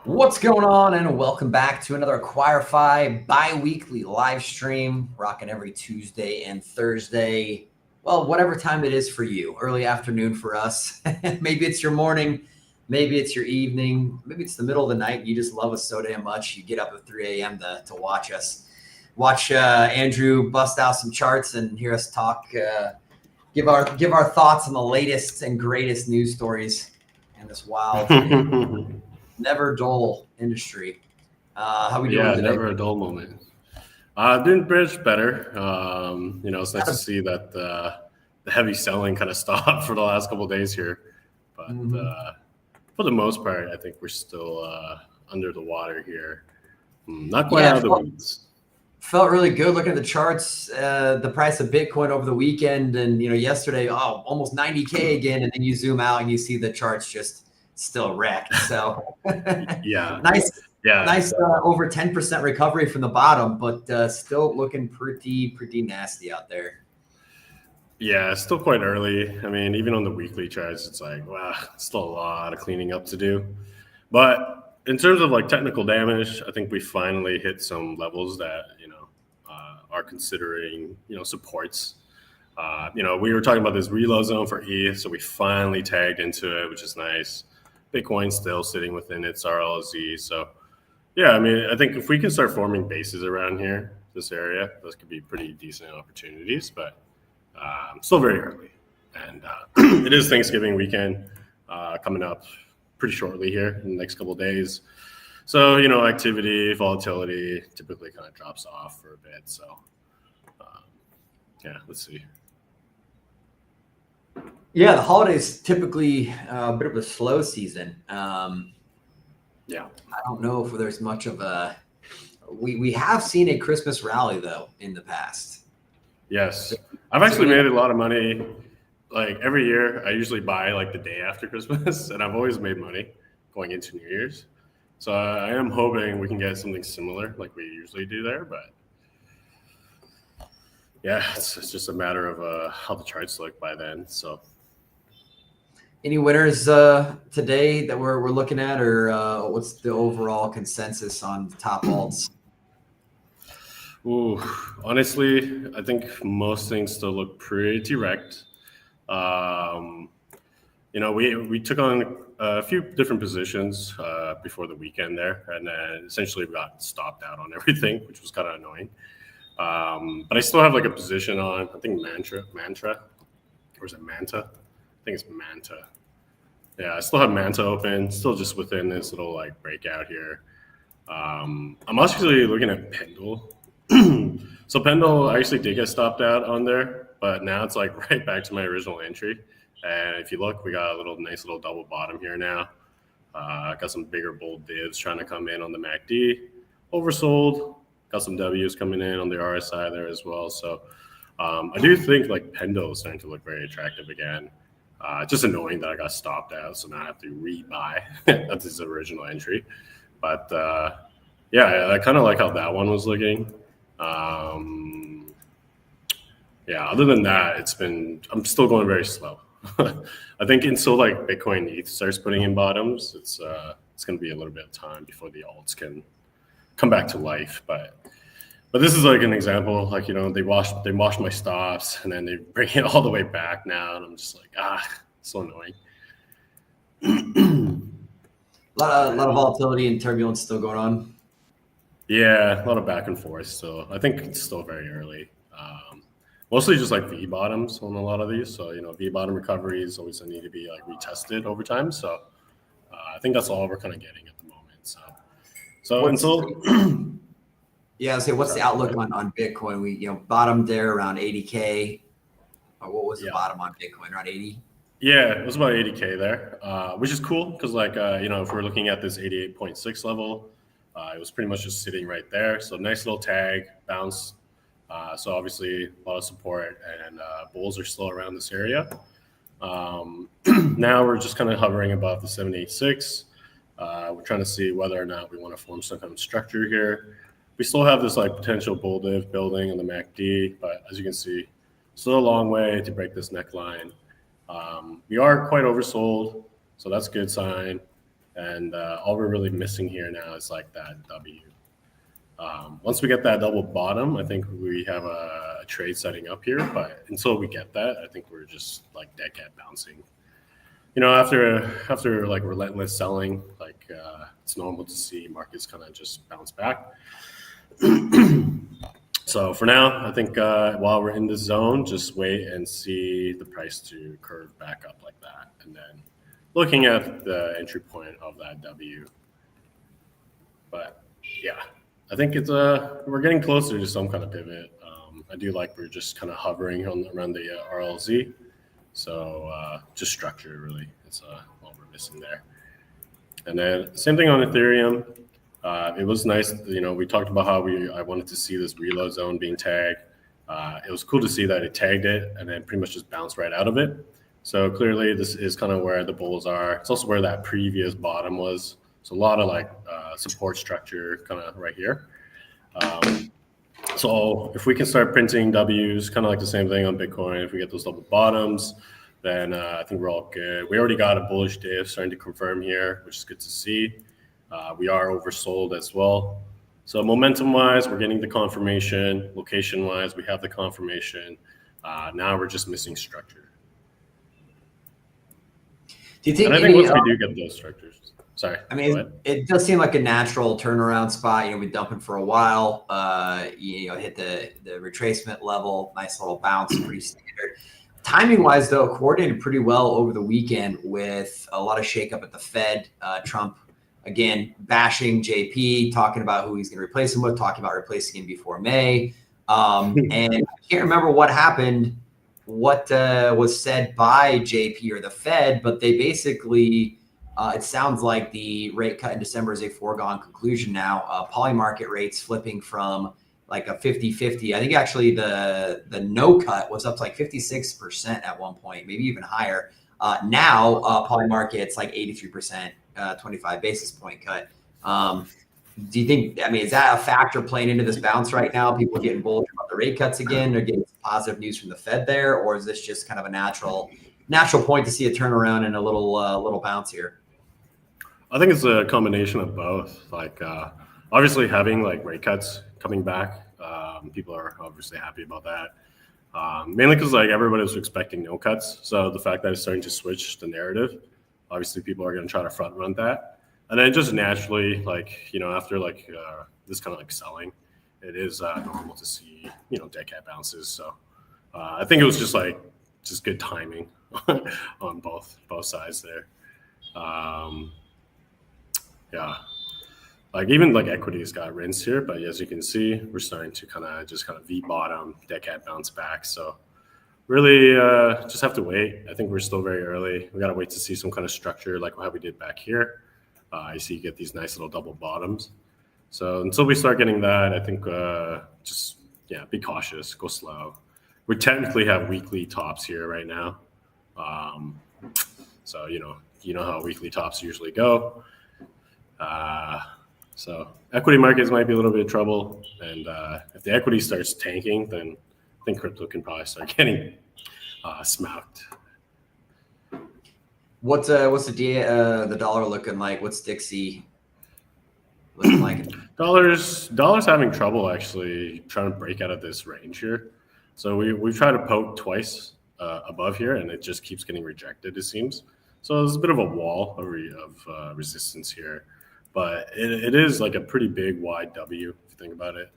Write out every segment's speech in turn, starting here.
What's going on, and welcome back to another Acquire.Fi bi-weekly live stream, rocking every Tuesday and Thursday. Well, whatever time it is for you, early afternoon for us. Maybe it's your morning, maybe it's your evening, maybe it's the middle of the night. You just love us so damn much. You get up at 3 a.m. to watch us. Watch Andrew bust out some charts and hear us talk, give our thoughts on the latest and greatest news stories in this wild and never dull industry. How we doing today? Never a dull moment. Doing much better. It's nice to see that the heavy selling kind of stopped for the last couple of days here. But for the most part, I think we're still under the water here. Not quite out of the weeds. Felt really good looking at the charts. The price of Bitcoin over the weekend, and yesterday, almost 90K again, and then you zoom out and you see the charts just still wrecked. So nice over 10% recovery from the bottom, but still looking pretty nasty out there. Yeah, it's still quite early. I mean, even on the weekly charts, it's like, wow, still a lot of cleaning up to do. But in terms of like technical damage, I think we finally hit some levels that are considering supports. We were talking about this reload zone for ETH, so we finally tagged into it, which is nice. Bitcoin's still sitting within its RLZ. So, yeah, I mean, I think if we can start forming bases around here, this area, those could be pretty decent opportunities, but still very early. And it is Thanksgiving weekend coming up pretty shortly here in the next couple of days. So, activity, volatility typically kind of drops off for a bit. So, let's see. Yeah, the holidays typically a bit of a slow season. I don't know if there's much of a. We have seen a Christmas rally though in the past. Yes, I've actually made a lot of money. Like every year, I usually buy like the day after Christmas, and I've always made money going into New Year's. So I am hoping we can get something similar like we usually do there, but. Yeah, it's just a matter of how the charts look by then. So, any winners today that we're looking at, or what's the overall consensus on the top alts? Ooh, honestly, I think most things still look pretty wrecked. We took on a few different positions before the weekend there, and then essentially we got stopped out on everything, which was kind of annoying. But I still have like a position on, I think Mantra, or is it Manta? I think it's Manta. Yeah, I still have Manta open, still just within this little like breakout here. I'm actually looking at Pendle. So Pendle, I actually did get stopped out on there, but now it's like right back to my original entry. And if you look, we got a nice little double bottom here now. Got some bigger bold divs trying to come in on the MACD. Oversold. Got some W's coming in on the RSI there as well. So I do think like Pendle is starting to look very attractive again. Just annoying that I got stopped out, so now I have to rebuy. That's his original entry. But I kind of like how that one was looking. Other than that, I'm still going very slow. I think until like Bitcoin ETH starts putting in bottoms, it's going to be a little bit of time before the alts can come back to life. But this is like an example, like, they washed my stops and then they bring it all the way back now. And I'm just like, so annoying. A lot of volatility and turbulence still going on. Yeah, a lot of back and forth still. I think it's still very early. Mostly just like V bottoms on a lot of these. So, V bottom recoveries always need to be like retested over time. So I think that's all we're kind of getting at the moment. So until yeah, I'll say, what's the outlook on Bitcoin? We bottomed there around 80K. Or what was the bottom on Bitcoin? Around 80? Yeah, it was about 80K there, which is cool because like if we're looking at this 88.6 level, it was pretty much just sitting right there. So nice little tag bounce. So obviously a lot of support, and bulls are still around this area. Now we're just kind of hovering above the 786. We're trying to see whether or not we want to form some kind of structure here. We still have this like potential bull div building on the MACD, but as you can see, still a long way to break this neckline. We are quite oversold, so that's a good sign. And all we're really missing here now is like that W. Once we get that double bottom, I think we have a trade setting up here. But until we get that, I think we're just like dead cat bouncing. After like relentless selling, like it's normal to see markets kind of just bounce back. So for now, I think while we're in this zone, just wait and see the price to curve back up like that, and then looking at the entry point of that W. But yeah, I think it's we're getting closer to some kind of pivot. I do like we're just kind of hovering around the RLZ. So just structure really, it's what we're missing there. And then same thing on Ethereum. It was nice, we talked about how I wanted to see this reload zone being tagged. It was cool to see that it tagged it and then pretty much just bounced right out of it. So clearly this is kind of where the bulls are. It's also where that previous bottom was. So a lot of like support structure kind of right here. So if we can start printing W's, kind of like the same thing on Bitcoin, if we get those double bottoms, then I think we're all good. We already got a bullish div starting to confirm here, which is good to see. We are oversold as well. So momentum-wise, we're getting the confirmation. Location-wise, we have the confirmation. Now we're just missing structure. Do you think? And I think once we do get those structures, sorry. I mean, it does seem like a natural turnaround spot. We've been dumping for a while. Hit the retracement level, nice little bounce, pretty standard. Timing-wise, though, coordinated pretty well over the weekend with a lot of shakeup at the Fed. Trump, again, bashing JP, talking about who he's going to replace him with, talking about replacing him before May. And I can't remember what happened, what was said by JP or the Fed, but they basically, it sounds like the rate cut in December is a foregone conclusion now. Poly market rates flipping from like a 50-50. I think actually the no cut was up to like 56% at one point, maybe even higher. Now poly market's like 83%, 25 basis point cut. Do you think, is that a factor playing into this bounce right now? People getting bullish about the rate cuts again? They're getting positive news from the Fed there, or is this just kind of a natural point to see a turnaround and a little bounce here? I think it's a combination of both. Like obviously having like rate cuts coming back, people are obviously happy about that. Mainly because like everybody was expecting no cuts. So the fact that it's starting to switch the narrative, obviously people are going to try to front run that. And then just naturally, like, after like this kind of like selling, it is normal to see, dead cat bounces. So I think it was just good timing on both sides there. Yeah. Like even like equities got rinsed here, but as you can see, we're starting to kind of V bottom, dead cat bounce back. So really just have to wait. I think we're still very early. We got to wait to see some kind of structure like how we did back here. I see you get these nice little double bottoms. So until we start getting that, I think be cautious, go slow. We technically have weekly tops here right now. So, you know how weekly tops usually go. So equity markets might be a little bit of trouble. And if the equity starts tanking, then I think crypto can probably start getting smacked. What's the dollar looking like? What's Dixie looking like? Dollar's having trouble actually trying to break out of this range here. So we've tried to poke twice above here, and it just keeps getting rejected, it seems. So there's a bit of a wall of resistance here. But it is like a pretty big wide W, if you think about it.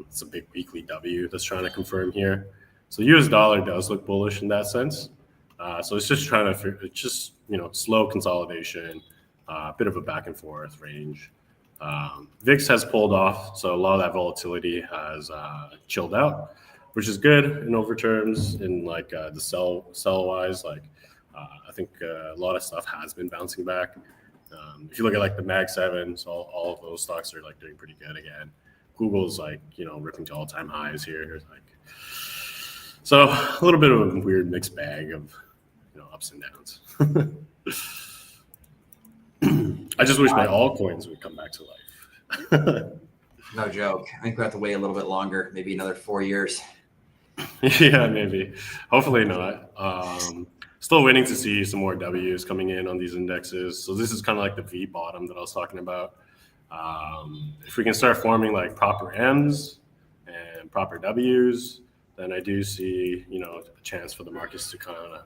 It's a big weekly W that's trying to confirm here. So US dollar does look bullish in that sense. So it's just trying to, slow consolidation, a bit of a back and forth range. VIX has pulled off, so a lot of that volatility has chilled out, which is good in over terms. In like the sell wise, like I think a lot of stuff has been bouncing back. If you look at like the Mag 7s, all of those stocks are like doing pretty good again. Google's like ripping to all-time highs here. So a little bit of a weird mixed bag of ups and downs. I just wish my altcoins would come back to life. No joke. I think we have to wait a little bit longer, maybe another 4 years. Yeah, maybe. Hopefully not. still waiting to see some more W's coming in on these indexes. So this is kind of like the V bottom that I was talking about. If we can start forming like proper M's and proper W's, then I do see, a chance for the markets to kind of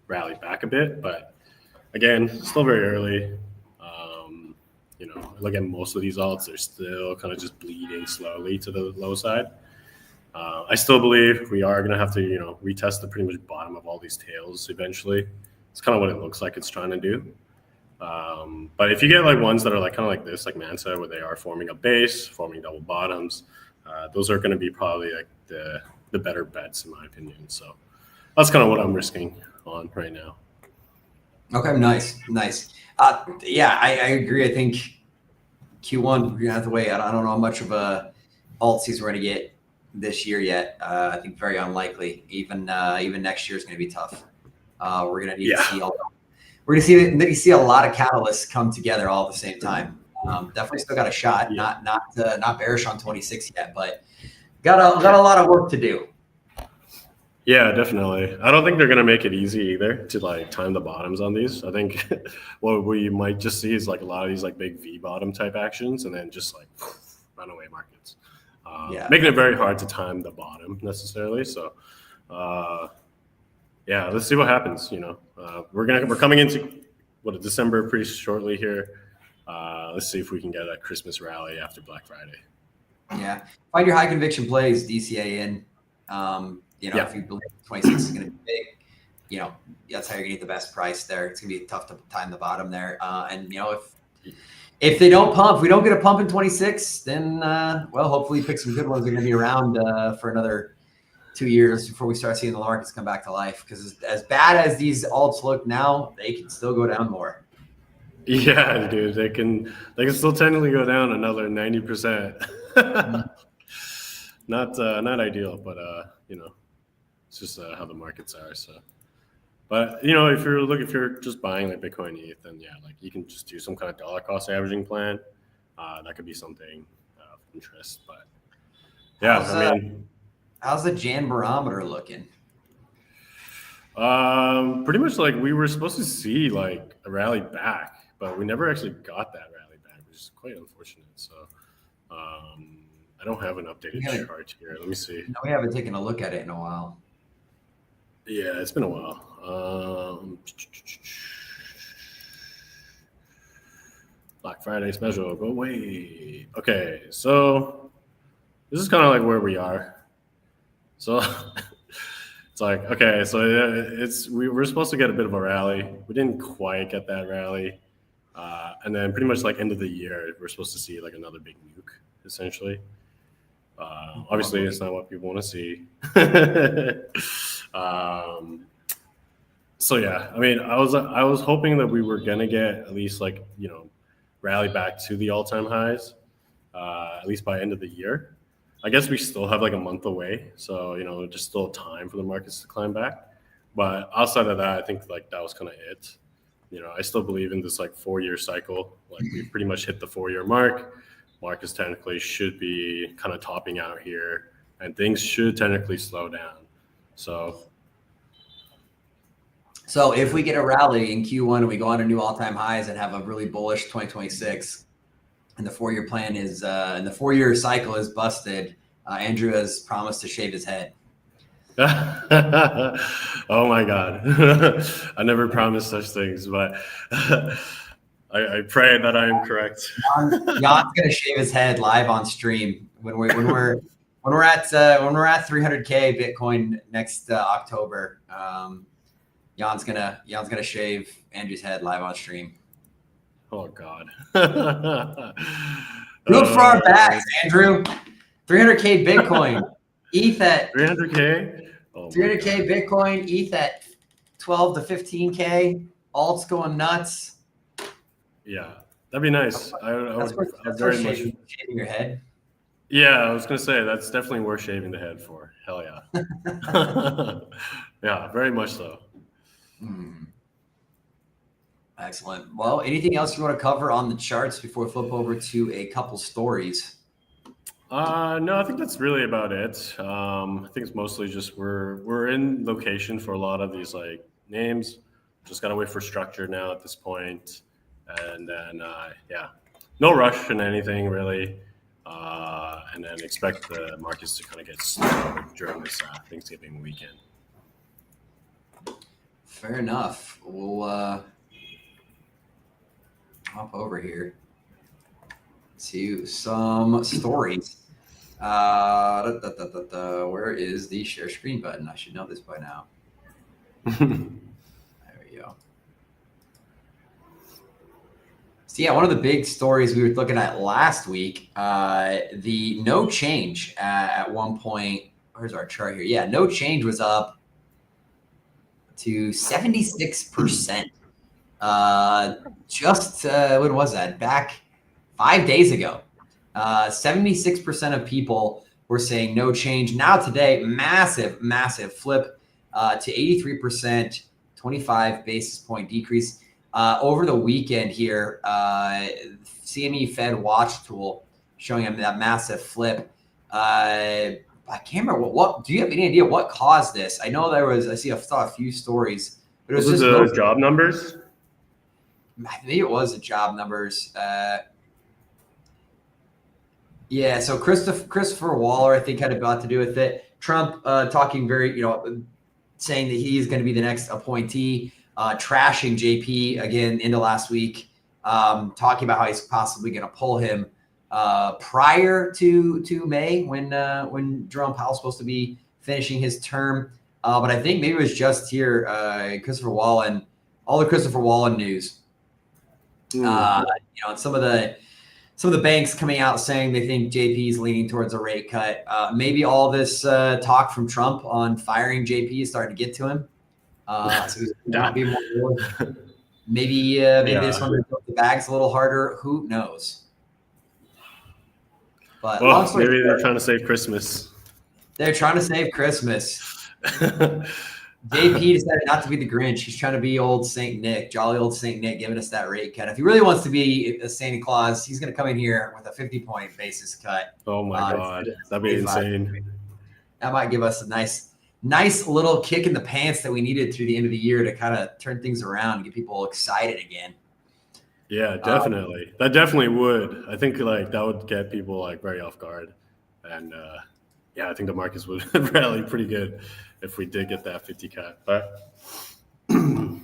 rally back a bit. But again, still very early. Look at most of these alts, they're still kind of just bleeding slowly to the low side. I still believe we are going to have to, retest the pretty much bottom of all these tails eventually. It's kind of what it looks like it's trying to do. But if you get like ones that are like kind of like this, like Mansa, where they are forming a base, forming double bottoms, those are going to be probably like the better bets in my opinion. So that's kind of what I'm risking on right now. Okay, nice. Yeah, I agree. I think Q1 we're gonna have to wait. I don't know how much of a alt season we're gonna get this year yet. I think very unlikely. Even next year is gonna be tough. We're gonna need to see we're gonna see a lot of catalysts come together all at the same time. Definitely still got a shot. Yeah. Not bearish on 26 yet, but got a lot of work to do. Yeah, definitely. I don't think they're gonna make it easy either to like time the bottoms on these. I think what we might just see is like a lot of these like big V bottom type actions, and then just like runaway markets, making it very hard to time the bottom necessarily. So, let's see what happens. We're coming into December pretty shortly here. Let's see if we can get a Christmas rally after Black Friday. Yeah, find your high conviction plays, DCA in. If you believe 26 is going to be big, that's how you're going to get the best price there. It's going to be tough to time the bottom there. If they don't pump, if we don't get a pump in 26, then, hopefully pick some good ones. They're going to be around for another 2 years before we start seeing the markets come back to life. Because as bad as these alts look now, they can still go down more. Yeah, dude, they can still technically go down another 90%. Not ideal, but it's just how the markets are. So, but if you're just buying like Bitcoin ETH, then like you can just do some kind of dollar cost averaging plan. That could be something of interest. But how's the Jan barometer looking? Pretty much like we were supposed to see like a rally back, but we never actually got that rally back, which is quite unfortunate. So, I don't have an updated chart here. Let me see. No, we haven't taken a look at it in a while. Yeah, it's been a while. Black Friday special. Go away. Okay, so this is kind of like where we are. So it's like, okay, so we're supposed to get a bit of a rally. We didn't quite get that rally. And then pretty much like end of the year, we're supposed to see like another big nuke, essentially. Obviously, it's not what people want to see. So yeah, I mean, I was hoping that we were gonna get at least like rally back to the all-time highs, at least by end of the year. I guess we still have like a month away, so just still time for the markets to climb back. But outside of that, I think like that was kind of it. I still believe in this like 4-year cycle. Like we've pretty much hit the 4-year mark. Markets technically should be kind of topping out here, and things should technically slow down. So if we get a rally in Q1 and we go on to new all-time highs and have a really bullish 2026, and the 4-year plan is and the 4-year cycle is busted, Andrew has promised to shave his head. Oh my God. I never promised such things, but I pray that I am correct. Jan's gonna shave his head live on stream when we're at 300K Bitcoin next October. Jan's gonna shave Andrew's head live on stream. Oh God. Do it for our backs, Andrew. 300K Bitcoin, ETH at 300K. 300K Bitcoin, ETH at 12 to 15K. Alts going nuts. Yeah, that'd be nice. I would very much shaving your head. Yeah, I was gonna say that's definitely worth shaving the head for. Hell yeah. Yeah, very much so. Excellent. Well, anything else you want to cover on the charts before we flip over to a couple stories? No, I think that's really about it. I think it's mostly just we're in location for a lot of these like names. Just gotta wait for structure now at this point, and then no rush in anything really, and then expect the markets to kind of get slow during this Thanksgiving weekend. Fair enough. We'll hop over here to some stories. Where is the share screen button? I should know this by now. There we go. So yeah, one of the big stories we were looking at last week, the no change at one point. Where's our chart here? Yeah, no change was up to 76%. Just when was that? Back 5 days ago. 76% of people were saying no change. Now today, massive flip to 83%, 25 basis point decrease. Over the weekend here, CME Fed Watch tool showing him that massive flip. I can't remember what. Do you have any idea what caused this? I know there was. I saw a few stories, but it was just the job numbers. Maybe it was the job numbers. Yeah. So Christopher Waller, I think, had a lot to do with it. Trump talking very, saying that he's going to be the next appointee. Trashing JP again into last week. Talking about how he's possibly going to pull him. Prior to May when Jerome Powell's supposed to be finishing his term. But I think maybe it was just here, Christopher Wallen, all the Christopher Wallen news. And some of the banks coming out saying they think JP is leaning towards a rate cut. Maybe all this talk from Trump on firing JP is starting to get to him. So he's not be more. Maybe this one will put the bags a little harder. Who knows? But maybe they're trying to save Christmas. They're trying to save Christmas. JP decided not to be the Grinch. He's trying to be old Saint Nick, jolly old Saint Nick, giving us that rate cut. If he really wants to be a Santa Claus, he's going to come in here with a 50-point basis cut. Oh my God, that'd be insane. That might give us a nice little kick in the pants that we needed through the end of the year to kind of turn things around and get people excited again. Yeah, definitely. That definitely would. I think that would get people very off guard, and I think the markets would rally pretty good if we did get that 50 cut. But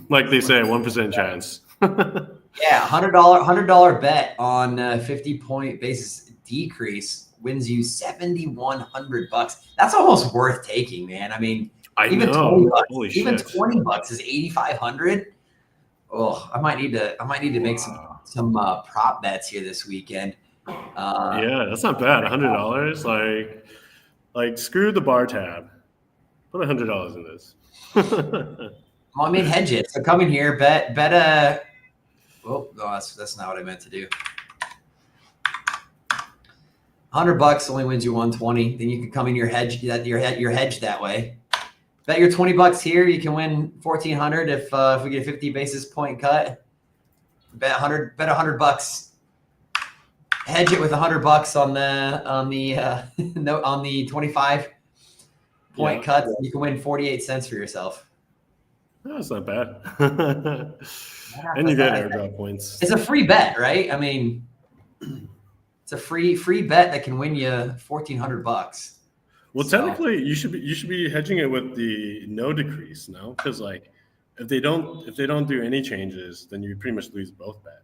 like they say, 1% chance. Yeah, $100 bet on 50-point basis decrease wins you $7,100. That's almost worth taking, man. I mean, even $20 is $8,500. Oh, I might need to make some prop bets here this weekend. Yeah, that's not bad. $100, like screw the bar tab. Put $100 in this. Well, I mean, hedge it. So come in here, bet. Oh, no, that's not what I meant to do. $100 only wins you 120. Then you can come in your hedge. You're hedged that way. Bet your $20 here, you can win $1,400 if we get a 50 basis point cut. Bet $100. Hedge it with $100 on the 25 point cut. You can win 48 cents for yourself. That's not bad. And you get airdrop points. It's a free bet, right? I mean, it's a free bet that can win you $1,400. Well, technically, you should be hedging it with the no decrease, no? Because if they don't do any changes, then you pretty much lose both bet.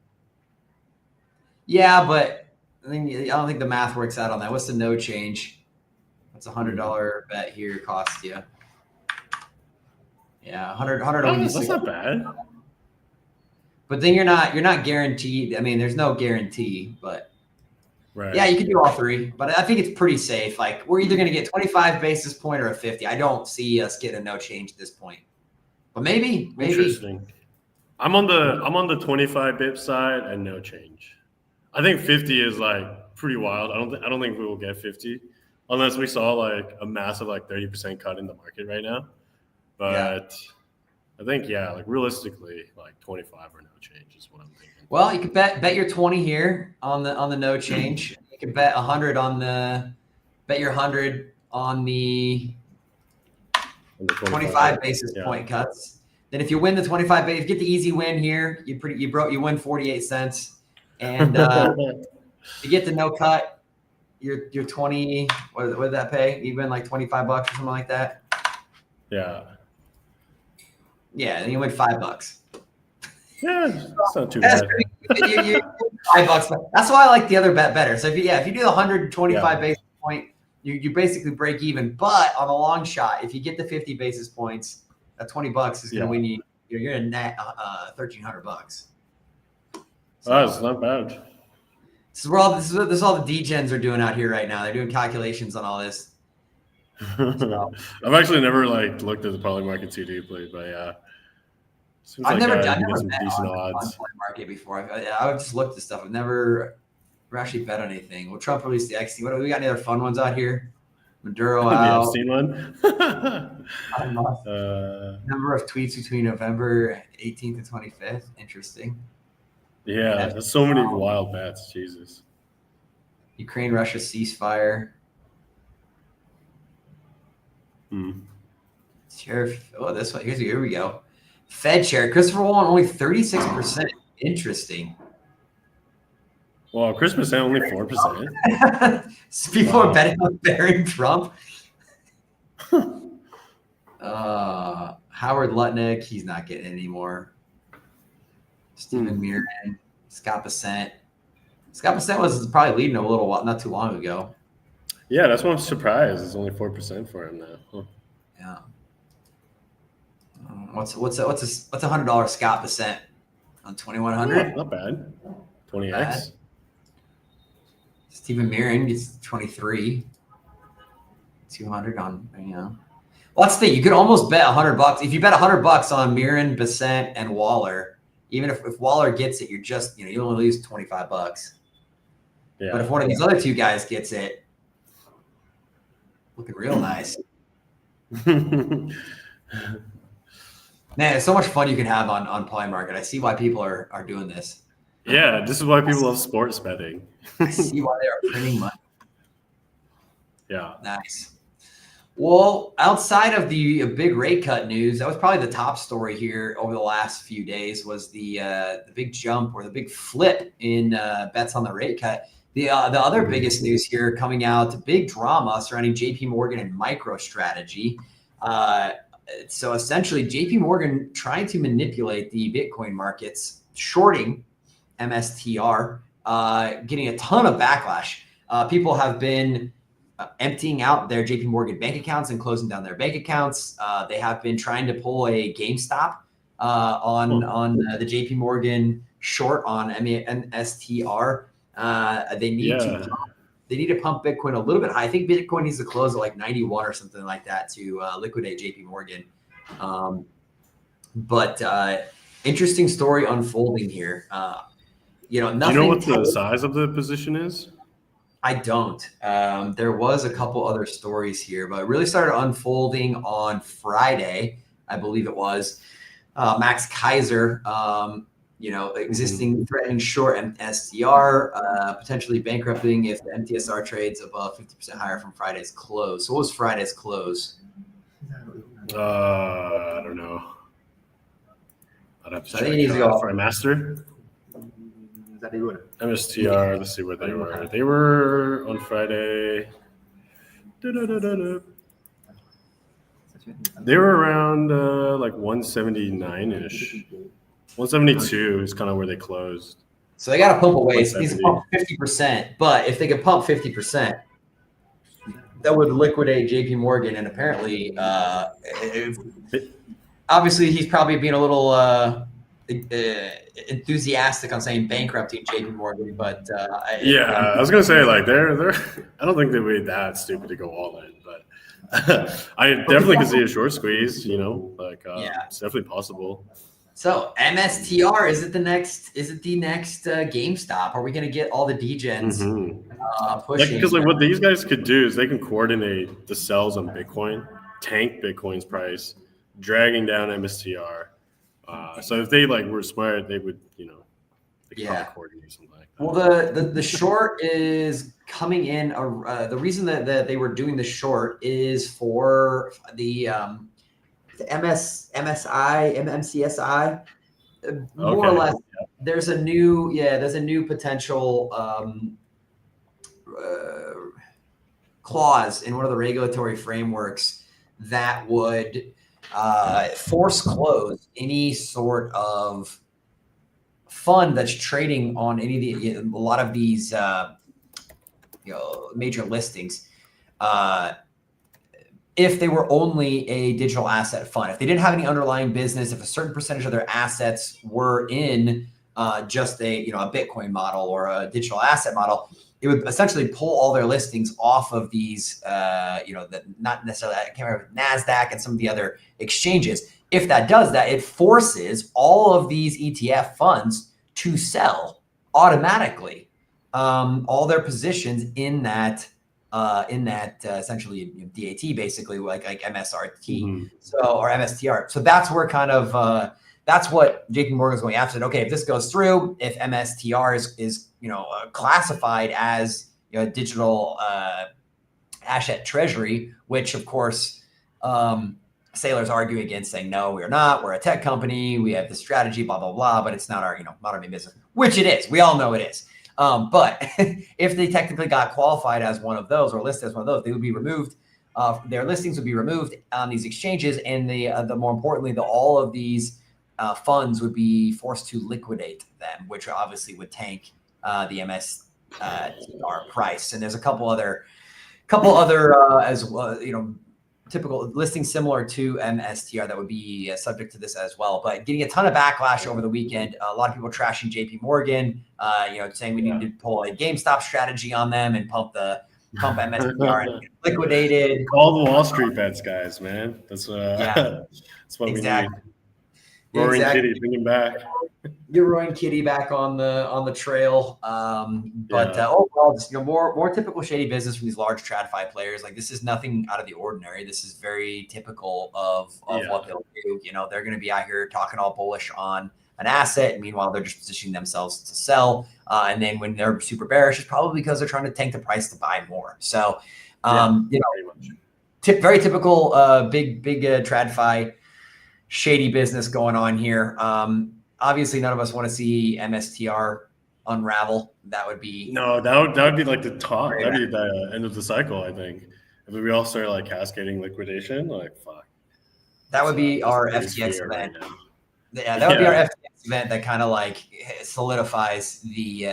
Yeah, but I don't think the math works out on that. What's the no change? What's $100 bet here cost you? Yeah, $100. That's not bad. But then you're not guaranteed. I mean, there's no guarantee, but. Right. Yeah, you can do all three, but I think it's pretty safe. We're either going to get 25 basis point or a 50. I don't see us getting a no change at this point, but maybe. Interesting. I'm on the 25 bip side and no change. I think 50 is pretty wild. I don't think we will get 50 unless we saw a massive 30% cut in the market right now. But I think realistically 25 or no change is what I'm thinking. Well, you could bet your 20 here on the no change. You could bet 100 bet your 100 on the 25 basis point cuts. Then if you win the 25 base, you get the easy win here. You win 48 cents, and you get the no cut. You're 20. What did that pay? You win like 25 bucks or something like that. Yeah. Yeah, and you win $5. Yeah, it's not too bad. You $5. That's why I like the other bet better. So if you do the 125 basis point, you basically break even. But on the long shot, if you get the 50 basis points, that $20 is going to win you. You're going to net $1,300. So, It's not bad. This is all the degens are doing out here right now. They're doing calculations on all this. So, I've actually never looked at the poly market too deeply, but yeah. I've never bet some decent odds. On poly market before. I would just look at stuff. I've never actually bet on anything. Well, Trump released the XT. What do we got? Any other fun ones out here? Maduro out. The Epstein one. Number of tweets between November 18th and 25th. Interesting. Yeah, there's so many wild bets. Jesus. Ukraine-Russia ceasefire. Sheriff. Oh, this one. Here we go. Fed chair. Christopher Wall only 36%. Interesting. Well, Christmas at only 4%. People are betting on Barron Trump. Howard Lutnick, he's not getting any more. Stephen Mirren, Scott Bessent. Scott Bessent was probably leading a little while, not too long ago. Yeah, that's why I'm surprised. It's only 4% for him now. Huh. Yeah. What's $100 Scott Bessent on 2100? Not bad. 20x. Stephen Mirren gets 23. 200 on, Well, that's the thing. You could almost bet $100. If you bet $100 on Mirren, Bessent, and Waller, even if Waller gets it, you're just, you only lose $25. Yeah. But if one of these other two guys gets it, looking real nice. Man, it's so much fun you can have on Poly Market. I see why people are doing this. Yeah, this is why people love sports betting. I see why they are printing money. Yeah. Nice. Well, outside of the big rate cut news, that was probably the top story here over the last few days was the big jump or the big flip in bets on the rate cut. The other biggest news here coming out, big drama surrounding JP Morgan and MicroStrategy. So essentially, JP Morgan trying to manipulate the Bitcoin markets, shorting MSTR, getting a ton of backlash. People have been emptying out their JP Morgan bank accounts and closing down their bank accounts. They have been trying to pull a GameStop on the JP Morgan short on MSTR. They need to pump Bitcoin a little bit high. I think Bitcoin needs to close at like 91 or something like that to liquidate JP Morgan. But interesting story unfolding here. Do you know what the size of the position is? I don't. There was a couple other stories here, but it really started unfolding on Friday, I believe it was. Max Kaiser, existing threatening short MSTR, potentially bankrupting if the MTSR trades above 50% higher from Friday's close. So what was Friday's close? I don't know. I'd have to check. He needs to go for a master. MSTR, let's see where they were. They were on Friday. They were around like 179-ish. 172 is kind of where they closed. So they got to pump away. So he's pump 50%. But if they could pump 50%, that would liquidate JP Morgan. And apparently, obviously, he's probably being a little enthusiastic on saying bankrupting JP Morgan. But I was gonna say they're. I don't think they'd be that stupid to go all in, but I definitely can see a short squeeze. It's definitely possible. So MSTR, is it the next GameStop? Are we going to get all the degens pushing? Because what these guys could do is they can coordinate the sells on Bitcoin, tank Bitcoin's price, dragging down MSTR. So if they were smart, they would they could probably coordinate something like that. Well, the short is coming in. The reason that they were doing the short is for the MSCSI, more or Okay. less. There's a new potential clause in one of the regulatory frameworks that would force close any sort of fund that's trading on any of a lot of these major listings. If they were only a digital asset fund, if they didn't have any underlying business, if a certain percentage of their assets were in just a Bitcoin model or a digital asset model, it would essentially pull all their listings off of these, not necessarily, I can't remember, NASDAQ and some of the other exchanges. If that does that, it forces all of these ETF funds to sell automatically all their positions in that essentially DAT, basically like MSRT, or MSTR. So that's where kind of that's what JP Morgan is going after. Okay, if this goes through, if MSTR is classified as a digital asset treasury, which of course sailors argue against, saying no, we're not. We're a tech company. We have this strategy, blah blah blah, but it's not our not our main business, which it is. We all know it is. But if they technically got qualified as one of those or listed as one of those, they would be removed. Their listings would be removed on these exchanges, and the more importantly, all of these funds would be forced to liquidate them, which obviously would tank the MSTR price. And there's a couple other as well, typical listings similar to MSTR that would be subject to this as well. But getting a ton of backlash over the weekend, a lot of people trashing JP Morgan, saying we need to pull a GameStop strategy on them and pump MSTR and get liquidated. All the Wall Street bets, guys, man. That's that's what exactly. we need. Roaring Kitty, bring him back. You're Roaring Kitty back on the trail. Overall, just more typical shady business from these large TradFi players. Like, this is nothing out of the ordinary. This is very typical of what they'll do. They're going to be out here talking all bullish on an asset, and meanwhile they're just positioning themselves to sell. And then when they're super bearish, it's probably because they're trying to tank the price to buy more. So, very typical big TradFi shady business going on here. Obviously, none of us want to see MSTR unravel. That would be that would be like the top. That'd be the end of the cycle, I think. If we all start like cascading liquidation, like fuck. That would be our FTX event. That would be our FTX event that kind of like solidifies the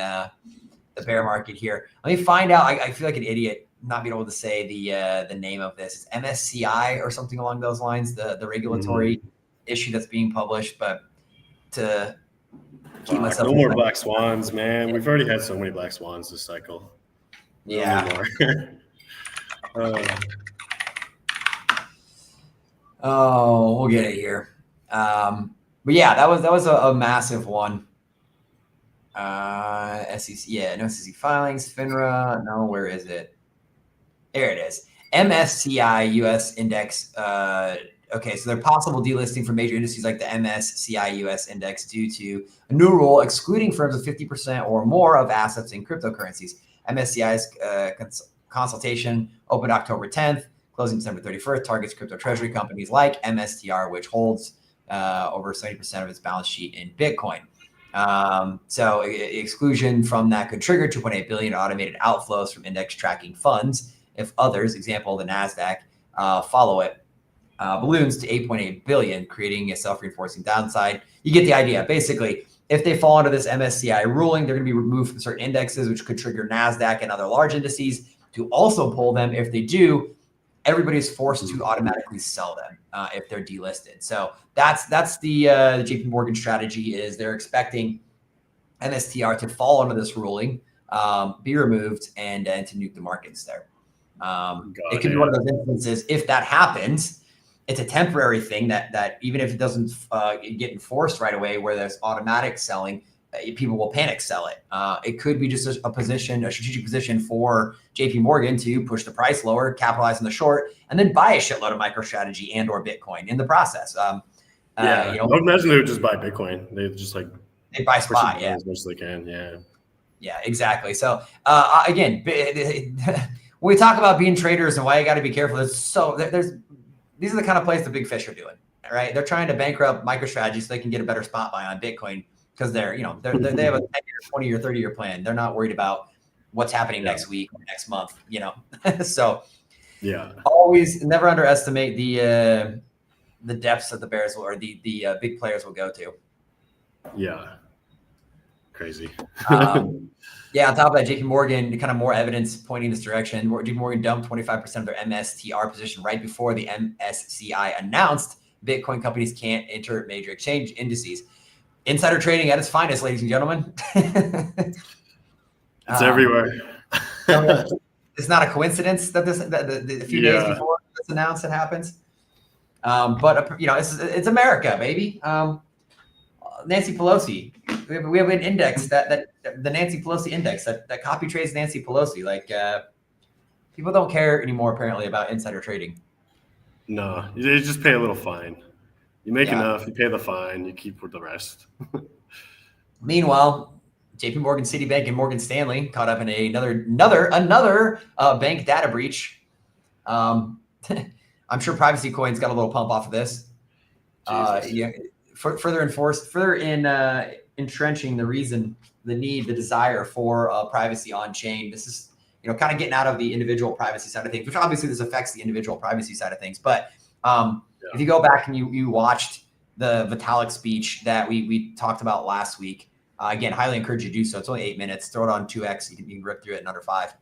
bear market here. Let me find out. I feel like an idiot not being able to say the name of this. It's MSCI or something along those lines. The regulatory issue that's being published, but to keep myself no more black swans, man. We've already had so many black swans this cycle. Yeah. We'll get it here. But yeah, that was a massive one. SEC, no SEC filings. FINRA, no, where is it? There it is. MSCI US Index. Okay, so they're possible delisting for major indices like the MSCI US Index due to a new rule excluding firms with 50% or more of assets in cryptocurrencies. MSCI's consultation opened October 10th, closing December 31st, targets crypto treasury companies like MSTR, which holds over 70% of its balance sheet in Bitcoin. So exclusion from that could trigger 2.8 billion automated outflows from index tracking funds if others, example the NASDAQ, follow it. Balloons to 8.8 billion, creating a self-reinforcing downside. You get the idea. Basically, if they fall under this MSCI ruling, they're going to be removed from certain indexes, which could trigger NASDAQ and other large indices to also pull them. If they do, everybody's forced to automatically sell them if they're delisted. So that's the JP Morgan strategy. Is they're expecting MSTR to fall under this ruling, be removed, and to nuke the markets there. It could be one of those instances. If that happens, it's a temporary thing that even if it doesn't get enforced right away, where there's automatic selling, people will panic sell it. It could be just a strategic position for JP Morgan to push the price lower, capitalize on the short, and then buy a shitload of MicroStrategy and or Bitcoin in the process. I would imagine they would just buy Bitcoin. They just they buy spot, as much as they can. Yeah, exactly. So again, when we talk about being traders and why you got to be careful, these are the kind of plays the big fish are doing. right? They're trying to bankrupt MicroStrategy so they can get a better spot buy on Bitcoin because they have a 10-year, 20 or 30-year plan. They're not worried about what's happening next week or next month, So always never underestimate the depths that the bears will, or the big players will go to. Yeah. Crazy. On top of that, JP Morgan, kind of more evidence pointing this direction. JP Morgan dumped 25% of their MSTR position right before the MSCI announced Bitcoin companies can't enter major exchange indices. Insider trading at its finest, ladies and gentlemen. It's everywhere. It's not a coincidence that the few days before it's announced it happens. But it's America, baby. Nancy Pelosi. We have an index that the Nancy Pelosi index that copy trades Nancy Pelosi. Like people don't care anymore apparently about insider trading. No, you just pay a little fine. You make enough, you pay the fine, you keep with the rest. Meanwhile, JP Morgan, Citibank, and Morgan Stanley caught up in another bank data breach. I'm sure Privacy Coin's got a little pump off of this. Further entrenching the desire for privacy on chain. This is kind of getting out of the individual privacy side of things, which obviously this affects the individual privacy side of things. But if you go back and you watched the Vitalik speech that we talked about last week, again, highly encourage you to do so. It's only 8 minutes. Throw it on 2x. You can rip through it in under 5.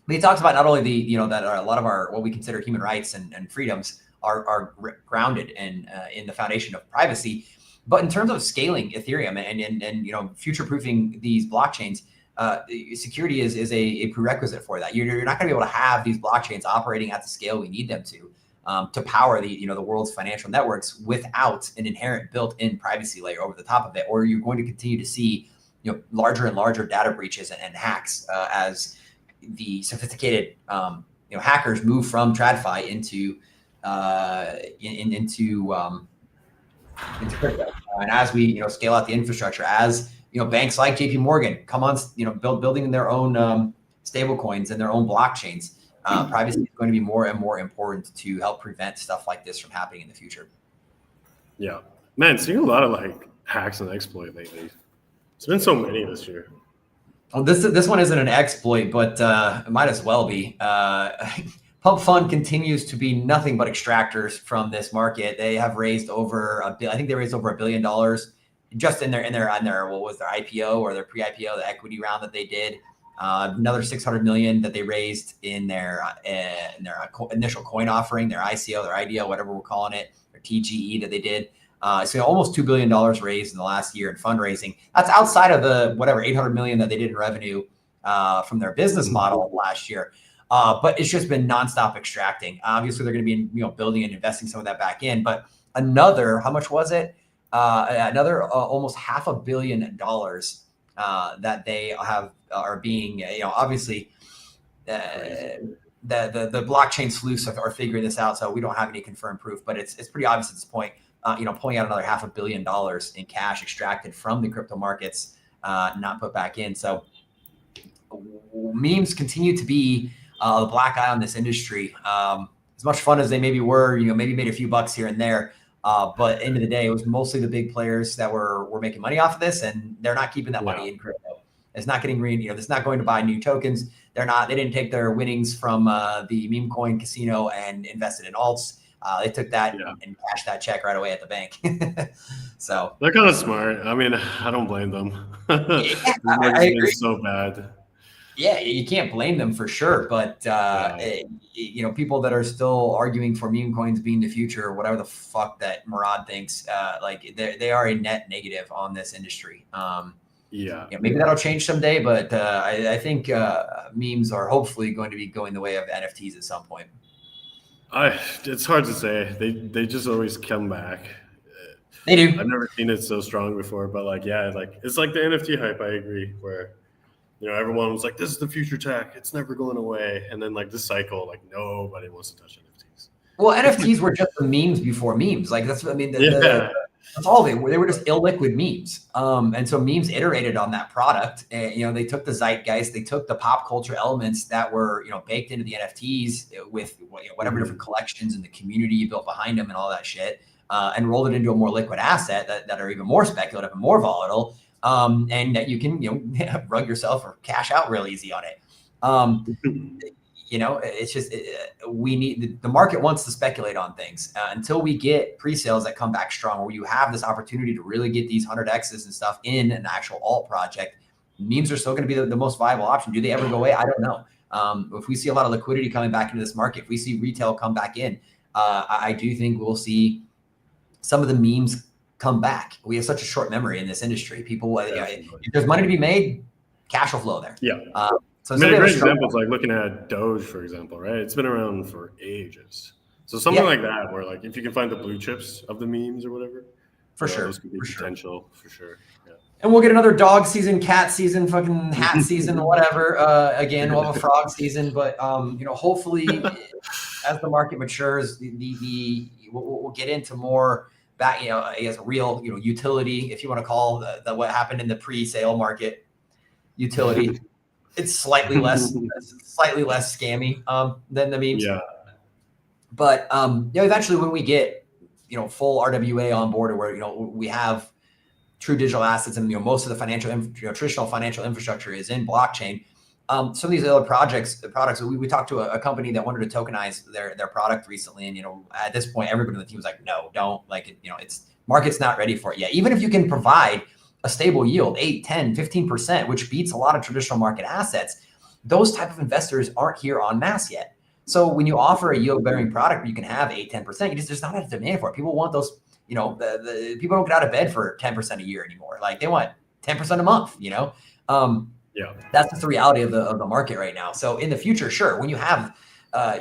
But he talks about not only that a lot of our what we consider human rights and freedoms are grounded in the foundation of privacy, but in terms of scaling Ethereum and future-proofing these blockchains, security is a prerequisite for that. You're not going to be able to have these blockchains operating at the scale we need them to power the world's financial networks without an inherent built-in privacy layer over the top of it, or you're going to continue to see larger and larger data breaches and hacks as the sophisticated hackers move from TradFi into crypto. And as we scale out the infrastructure, as banks like JP Morgan come on building their own stable coins and their own blockchains, privacy is going to be more and more important to help prevent stuff like this from happening in the future. Yeah, man, seeing a lot of hacks and exploit lately. It's been so many this year. Well, this one isn't an exploit, but it might as well be. Pump Fund continues to be nothing but extractors from this market. They have raised over $1 billion just in their what was their IPO or their pre-IPO, the equity round that they did. Another $600 million that they raised in their initial coin offering, their ICO, their IDO, whatever we're calling it, their TGE that they did. So almost $2 billion raised in the last year in fundraising. That's outside of the $800 million that they did in revenue from their business model last year. But it's just been nonstop extracting. Obviously, they're going to be building and investing some of that back in. But how much was it? Another almost $500 million that they are being obviously the blockchain sleuths are figuring this out. So we don't have any confirmed proof, but it's pretty obvious at this point. Pulling out another $500 million in cash extracted from the crypto markets, not put back in. So memes continue to be the black eye on this industry. As much fun as they maybe were, maybe made a few bucks here and there. But at the end of the day, it was mostly the big players that were making money off of this, and they're not keeping that money in crypto. It's not getting green. It's not going to buy new tokens. They didn't take their winnings from the meme coin casino and invested in alts. They took that and cashed that check right away at the bank. So they're kind of smart. I mean, I don't blame them. I agree. So bad. Yeah, you can't blame them for sure. But people that are still arguing for meme coins being the future or whatever the fuck that Murad thinks, they are a net negative on this industry. Maybe that'll change someday, but I think memes are hopefully going to be going the way of NFTs at some point. It's hard to say. They just always come back. They do. I've never seen it so strong before, but it's like the NFT hype. I agree, where everyone was like, "This is the future tech. It's never going away." And then this cycle, nobody wants to touch NFTs. Well, NFTs were just the memes before memes. That's all they were. They were just illiquid memes. And so memes iterated on that product. And, they took the zeitgeist, they took the pop culture elements that were, baked into the NFTs with whatever different collections and the community you built behind them and all that shit. and rolled it into a more liquid asset that are even more speculative and more volatile, and that you can rug yourself or cash out real easy on it. It's just we need the market wants to speculate on things until we get pre-sales that come back strong, where you have this opportunity to really get these 100x's and stuff in an actual alt project. Memes are still going to be the most viable option. Do they ever go away? I don't know. If we see a lot of liquidity coming back into this market, if we see retail come back in, I do think we'll see some of the memes come back. We have such a short memory in this industry. People, if there's money to be made, cash will flow there. Yeah. So a great example is like looking at Doge, for example, right? It's been around for ages. So something like that, where like if you can find the blue chips of the memes or whatever, for sure, those could be potential for sure. Yeah. And we'll get another dog season, cat season, fucking hat season, whatever. Again, we'll have a frog season, but hopefully, as the market matures, we'll get into more back, I guess real, utility, if you want to call the what happened in the pre-sale market utility. It's slightly less scammy than the memes. Yeah. But eventually when we get full RWA on board, where we have true digital assets and most of the traditional financial infrastructure is in blockchain. Some of these other products we talked to a company that wanted to tokenize their product recently, and at this point everybody on the team was like, no, don't, like it's market's not ready for it yet. Even if you can provide a stable yield, 8, 10, 15%, which beats a lot of traditional market assets, those type of investors aren't here en masse yet. So when you offer a yield-bearing product where you can have 8, 10%, there's not a demand for it. People want those, the people don't get out of bed for 10% a year anymore. Like they want 10% a month, That's just the reality of the market right now. So in the future, sure, when you have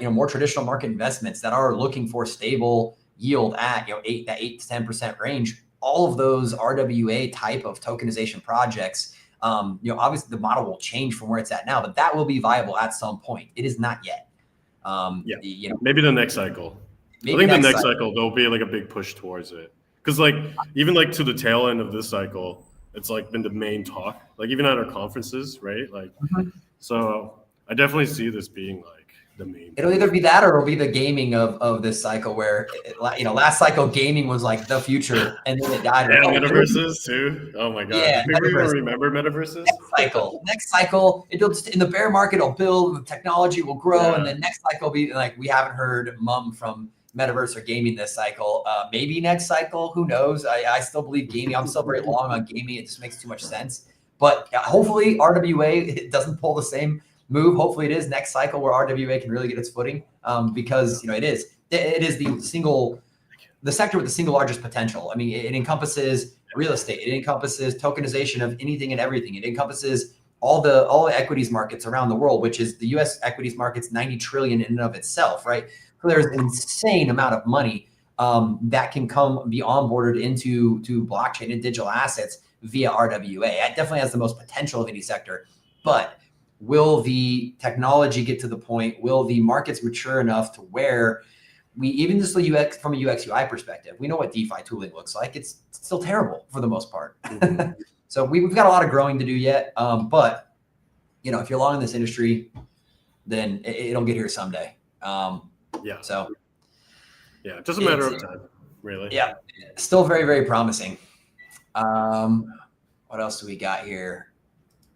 more traditional market investments that are looking for stable yield at 8 to 10% range, all of those RWA type of tokenization projects, obviously the model will change from where it's at now, but that will be viable at some point. It is not yet. Maybe the next cycle. I think the next cycle there'll be like a big push towards it, because like even like to the tail end of this cycle, it's like been the main talk, like even at our conferences, right? Like, so I definitely see this being like the main. It'll either be that or it'll be the gaming of this cycle, where last cycle gaming was like the future, and then it died. Yeah, metaverses too. Oh my god! Yeah, do you remember metaverses? Next cycle, it'll just, in the bear market, it'll build, the technology will grow, and then next cycle will be like, we haven't heard mum from metaverse or gaming this cycle. Maybe next cycle, who knows? I still believe gaming. I'm still very long on gaming. It just makes too much sense. But hopefully RWA, it doesn't pull the same move. Hopefully it is next cycle where RWA can really get its footing, because it is the sector with the single largest potential. I mean, it encompasses real estate, it encompasses tokenization of anything and everything, it encompasses all the equities markets around the world, which is the U.S. equities market's 90 trillion in and of itself, right? So there's an insane amount of money that can be onboarded into blockchain and digital assets via RWA. It definitely has the most potential of any sector, but will the technology get to the point? Will the markets mature enough to where we, even just the UX, from a UX UI perspective, we know what DeFi tooling looks like. It's still terrible for the most part. So we've got a lot of growing to do yet. But if you're long in this industry, then it'll get here someday. So yeah, just a matter of time, really. Yeah, still very, very promising. What else do we got here?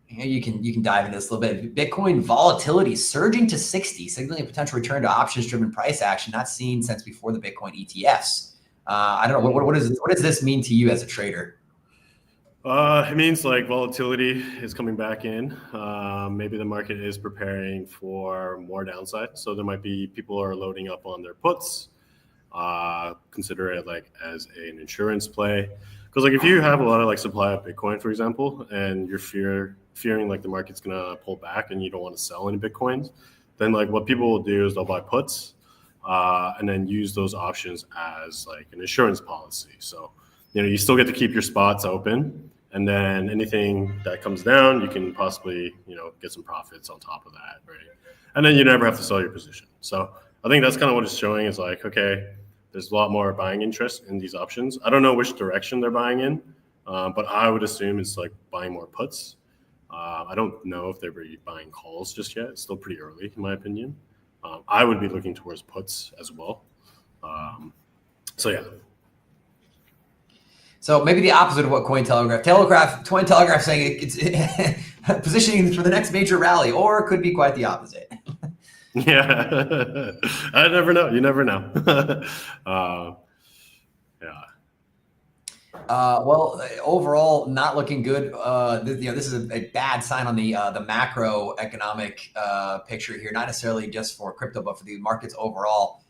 You can dive into this a little bit. Bitcoin volatility surging to 60, signaling a potential return to options-driven price action not seen since before the Bitcoin ETFs. I don't know. What does this mean to you as a trader? It means like volatility is coming back in. Maybe the market is preparing for more downside. So there might be people are loading up on their puts. Consider it like as an insurance play. Because like if you have a lot of like supply of Bitcoin, for example, and you're fearing like the market's gonna pull back and you don't want to sell any Bitcoins, then like what people will do is they'll buy puts and then use those options as like an insurance policy. So you still get to keep your spots open, and then anything that comes down, you can possibly get some profits on top of that, right? And then you never have to sell your position. So I think that's kind of what it's showing, is like, okay, there's a lot more buying interest in these options. I don't know which direction they're buying in, but I would assume it's like buying more puts. I don't know if they're buying calls just yet. It's still pretty early, in my opinion. I would be looking towards puts as well. So yeah. So maybe the opposite of what Cointelegraph saying it's positioning for the next major rally, or it could be quite the opposite. Yeah, I never know. You never know. Yeah. Well, overall, not looking good. This is a bad sign on the macroeconomic picture here, not necessarily just for crypto, but for the markets overall.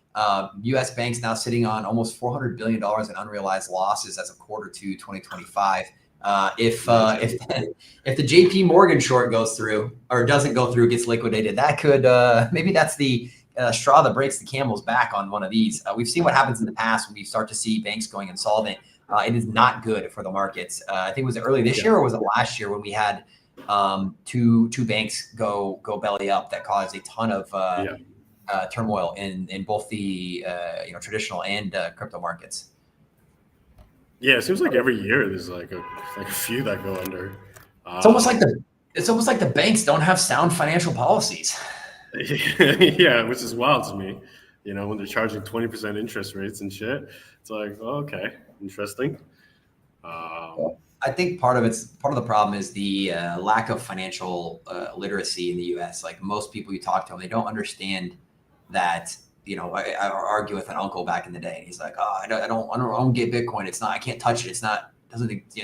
U.S. banks now sitting on almost $400 billion in unrealized losses as of quarter two 2025. If the JP Morgan short goes through or doesn't go through, gets liquidated, that could maybe that's the straw that breaks the camel's back on one of these. We've seen what happens in the past when we start to see banks going insolvent. It is not good for the markets. I think was it early this year or was it last year when we had two banks go belly up that caused a ton of turmoil in both the traditional and crypto markets. Yeah, it seems like every year there's like a few that go under. It's almost like the banks don't have sound financial policies. Yeah, which is wild to me. When they're charging 20% interest rates and shit, it's like, oh, okay, interesting. I think part of the problem is the lack of financial literacy in the U.S. Like most people you talk to, they don't understand that. I argue with an uncle back in the day. He's like, "Oh, I don't get Bitcoin. It's not. I can't touch it. It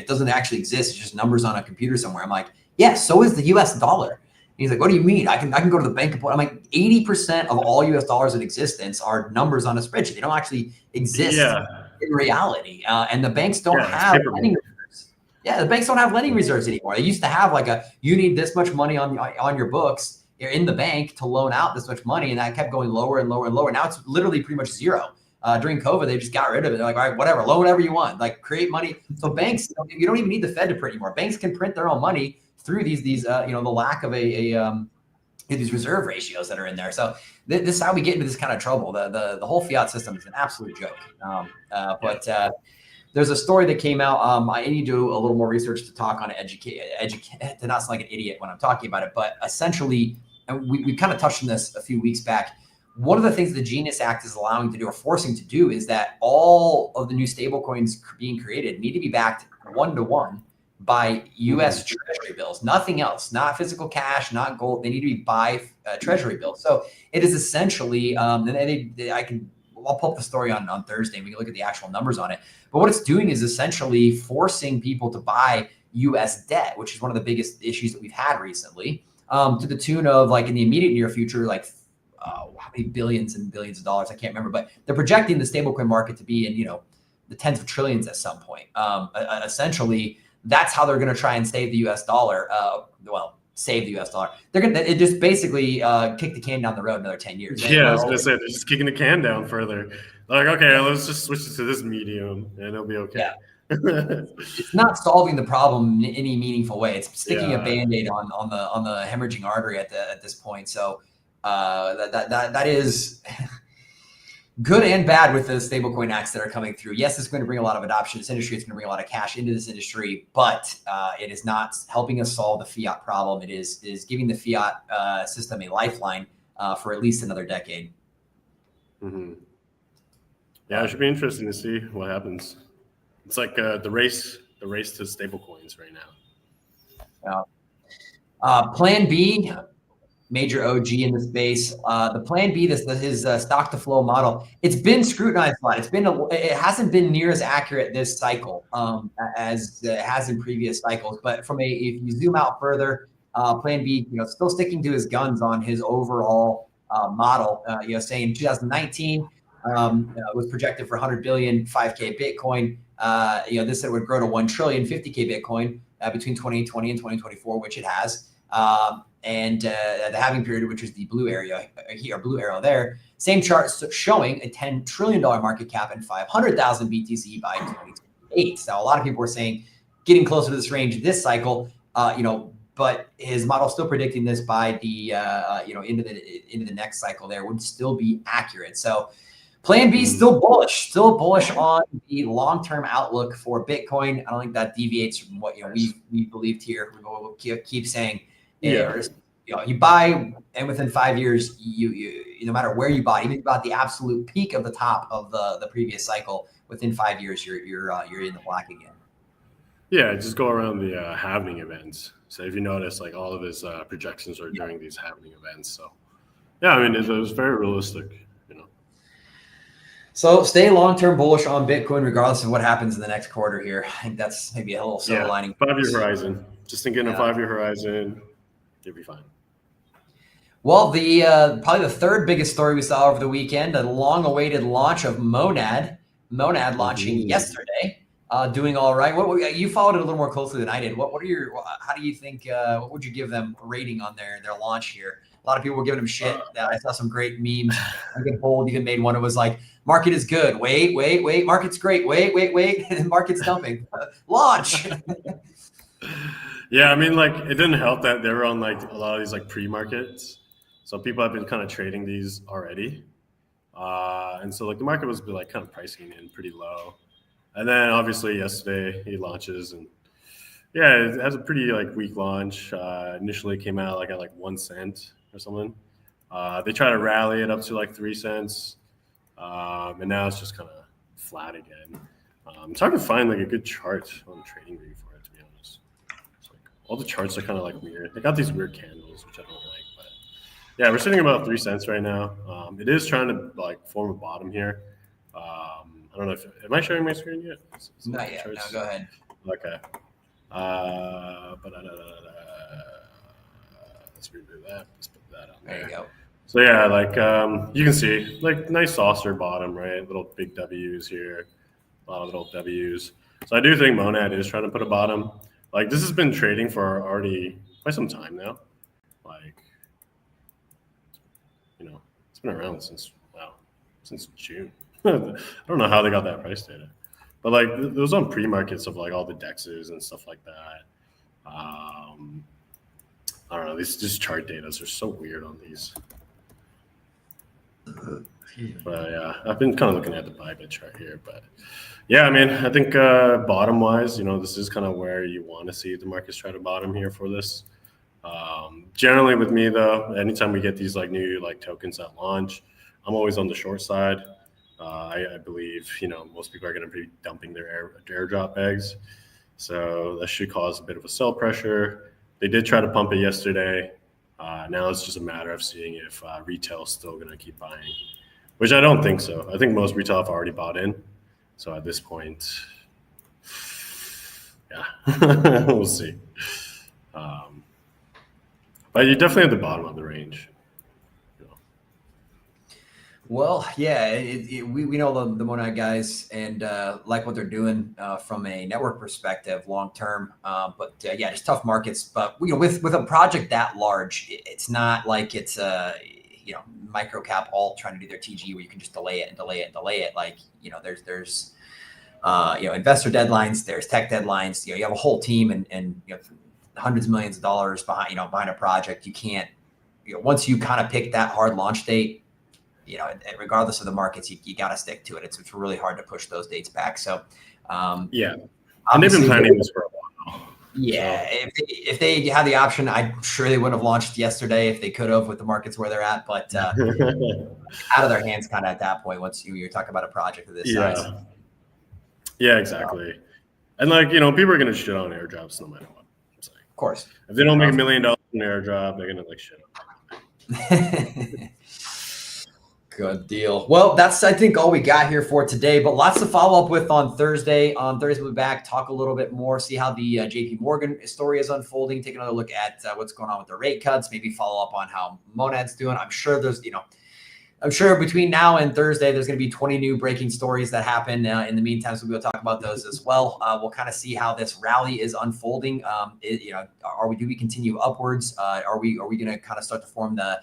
doesn't actually exist. It's just numbers on a computer somewhere." I'm like, "Yeah, so is the U.S. dollar." And he's like, "What do you mean? I can go to the bank and put." I'm like, 80% of all U.S. dollars in existence are numbers on a spreadsheet. They don't actually exist in reality, and the banks don't have lending reserves. Yeah, the banks don't have lending reserves anymore. They used to have you need this much money on your books. You're in the bank to loan out this much money, and that kept going lower and lower and lower. Now it's literally pretty much zero. During COVID, they just got rid of it. They're like, all right, whatever, loan whatever you want, like create money. So banks, you don't even need the Fed to print anymore. Banks can print their own money through these the lack of these reserve ratios that are in there. So this is how we get into this kind of trouble. The whole fiat system is an absolute joke. But there's a story that came out. I need to do a little more research to talk on educate to not sound like an idiot when I'm talking about it. But essentially, and we kind of touched on this a few weeks back. One of the things the Genius Act is allowing to do or forcing to do is that all of the new stablecoins being created need to be backed 1-to-1 by U.S. Treasury bills, nothing else, not physical cash, not gold. They need to be by Treasury bills. So it is essentially, I'll pull up the story on Thursday and we can look at the actual numbers on it. But what it's doing is essentially forcing people to buy U.S. debt, which is one of the biggest issues that we've had recently, to the tune of like in the immediate near future, like how many billions and billions of dollars, I can't remember, but they're projecting the stablecoin market to be in, the tens of trillions at some point. Essentially, that's how they're going to try and save the U.S. dollar. Save the U.S. dollar. It just basically kick the can down the road another 10 years. Yeah, I was going to say, they're just kicking the can down further. Like, okay, let's just switch it to this medium and it'll be okay. Yeah. It's not solving the problem in any meaningful way. It's sticking a Band-Aid on the hemorrhaging artery at this point. So that is good and bad with the stablecoin acts that are coming through. Yes, it's going to bring a lot of adoption to this industry. It's going to bring a lot of cash into this industry, but it is not helping us solve the fiat problem. It is giving the fiat system a lifeline for at least another decade. Mm-hmm. Yeah, it should be interesting to see what happens. It's like the race to stablecoins right now. Plan B, major OG in the space. The Plan B, his stock to flow model, it's been scrutinized a lot. It hasn't been near as accurate this cycle as it has in previous cycles. But if you zoom out further, Plan B, still sticking to his guns on his overall model. Saying 2019 was projected for 100 billion, 5K Bitcoin. This said would grow to 1 trillion, 50K Bitcoin between 2020 and 2024, which it has. And the halving period, which is the blue arrow there, same chart showing a $10 trillion market cap and 500,000 BTC by 2028. So a lot of people were saying getting closer to this range this cycle, but his model's still predicting this by the into the next cycle there would still be accurate. So Plan B is still bullish on the long-term outlook for Bitcoin. I don't think that deviates from what we believed here. We'll keep saying, you buy, and within 5 years, you no matter where you buy, even about the absolute peak of the top of the previous cycle, within 5 years, you're in the black again. Yeah, just go around the halving events. So if you notice, like all of his projections are during these halving events. So yeah, I mean, it was very realistic, you know. So stay long-term bullish on Bitcoin regardless of what happens in the next quarter here. I think that's maybe a little silver Yeah, lining. 5-year horizon. Just thinking a Yeah. 5-year horizon, you'll be fine. Well, the probably the third biggest story we saw over the weekend, a long-awaited launch of Monad. Monad launching yesterday, doing all right. You followed it a little more closely than I did. What are your? How do you think? What would you give them a rating on their launch here? A lot of people were giving them shit. I saw some great memes. I get bold. Even made one. It was like, market is good. Wait, wait, wait. Market's great. Wait, wait, wait. And market's dumping. Launch. Yeah, I mean, like it didn't help that they were on like a lot of these like pre-markets, so people have been kind of trading these already, and so like the market was like kind of pricing in pretty low, and then obviously yesterday he launches and yeah, it has a pretty like weak launch. Initially it came out like at like 1 cent or something. They try to rally it up to like 3 cents, and now it's just kind of flat again. It's hard to find like a good chart on TradingView for it, to be honest. It's like all the charts are kind of like weird. They got these weird candles, which I don't like. But yeah, we're sitting about 3 cents right now. It is trying to like form a bottom here. I don't know if am I sharing my screen yet? Not yet. No, go ahead. Okay. Let's remove that. Let's put that on there. There you go. So yeah, like you can see, like nice saucer bottom, right? Little big W's here, a lot of little W's. So I do think Monad is trying to put a bottom. Like this has been trading for already quite some time now. Like, you know, it's been around since June. I don't know how they got that price data. But like it was on pre-markets of like all the dexes and stuff like that. I don't know. These chart data are so weird on these. But yeah, I've been kind of looking at the Bybit chart here. But yeah, I mean, I think bottom wise, you know, this is kind of where you want to see the markets try to bottom here for this. Generally with me though, anytime we get these like new like tokens that launch, I'm always on the short side. I believe, you know, most people are going to be dumping their airdrop eggs. So that should cause a bit of a sell pressure. They did try to pump it yesterday. Now it's just a matter of seeing if retail is still going to keep buying, which I don't think so. I think most retail have already bought in. So at this point, yeah, we'll see. But you're definitely at the bottom of the range. Well, yeah, we know the Monad guys and like what they're doing from a network perspective long term. But yeah, just tough markets. But you know, with a project that large, it's not like it's a micro cap alt trying to do their TG where you can just delay it and delay it and delay it. Like there's investor deadlines, there's tech deadlines. You have a whole team and hundreds of millions of dollars behind a project. You can't once you kind of pick that hard launch date. Regardless of the markets, you got to stick to it. It's really hard to push those dates back. So, yeah, and they've been planning this for a while. Yeah, so. If they had the option, I'm sure they wouldn't have launched yesterday if they could have with the markets where they're at. But out of their hands, kind of at that point. Once you're talking about a project of this size. Yeah, exactly. And like people are gonna shit on airdrops no matter what. Of course, if they don't make $1 million in airdrop, they're gonna like shit on. Good deal. Well, that's, I think, all we got here for today, but lots to follow up with on Thursday. On Thursday, we'll be back, talk a little bit more, see how the JP Morgan story is unfolding, take another look at what's going on with the rate cuts, maybe follow up on how Monad's doing. I'm sure I'm sure between now and Thursday, there's going to be 20 new breaking stories that happen in the meantime. So we'll talk about those as well. We'll kind of see how this rally is unfolding. Do we continue upwards? Are we going to kind of start to form the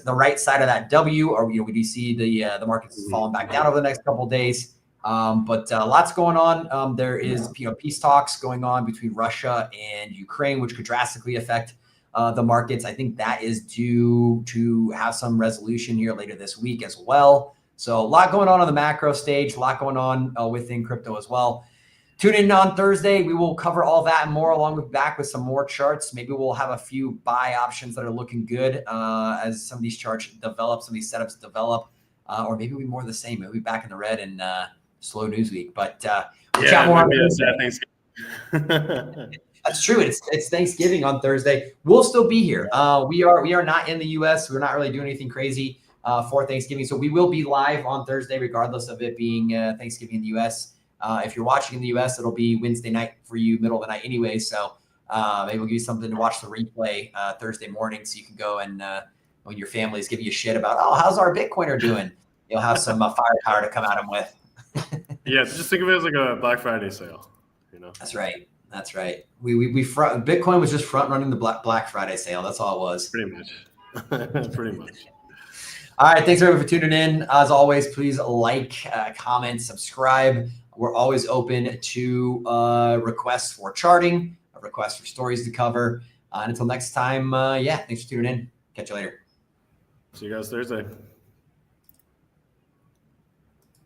right side of that W, or we do see the markets falling back down over the next couple of days? But lots going on. There is peace talks going on between Russia and Ukraine, which could drastically affect the markets. I think that is due to have some resolution here later this week as well. So a lot going on the macro stage, a lot going on within crypto as well. Tune in on Thursday. We will cover all that and more, along with back with some more charts. Maybe we'll have a few buy options that are looking good as some of these charts develop, some of these setups develop, or maybe we'll be more of the same. Maybe back in the red and slow news week. But we'll chat more on Thursday. That's true. It's Thanksgiving on Thursday. We'll still be here. We are not in the US. We're not really doing anything crazy for Thanksgiving. So we will be live on Thursday, regardless of it being Thanksgiving in the US. If you're watching in the US, it'll be Wednesday night for you, middle of the night anyway. So maybe we'll give you something to watch the replay Thursday morning, so you can go and when your family's giving you shit about, oh, how's our Bitcoiner doing? You'll have some firepower to come at them with. Yeah, just think of it as like a Black Friday sale. That's right. That's right. Bitcoin was just front running the Black Friday sale. That's all it was. Pretty much. Pretty much. All right. Thanks everyone for tuning in. As always, please like, comment, subscribe. We're always open to requests for charting, requests for stories to cover. And until next time, thanks for tuning in. Catch you later. See you guys Thursday.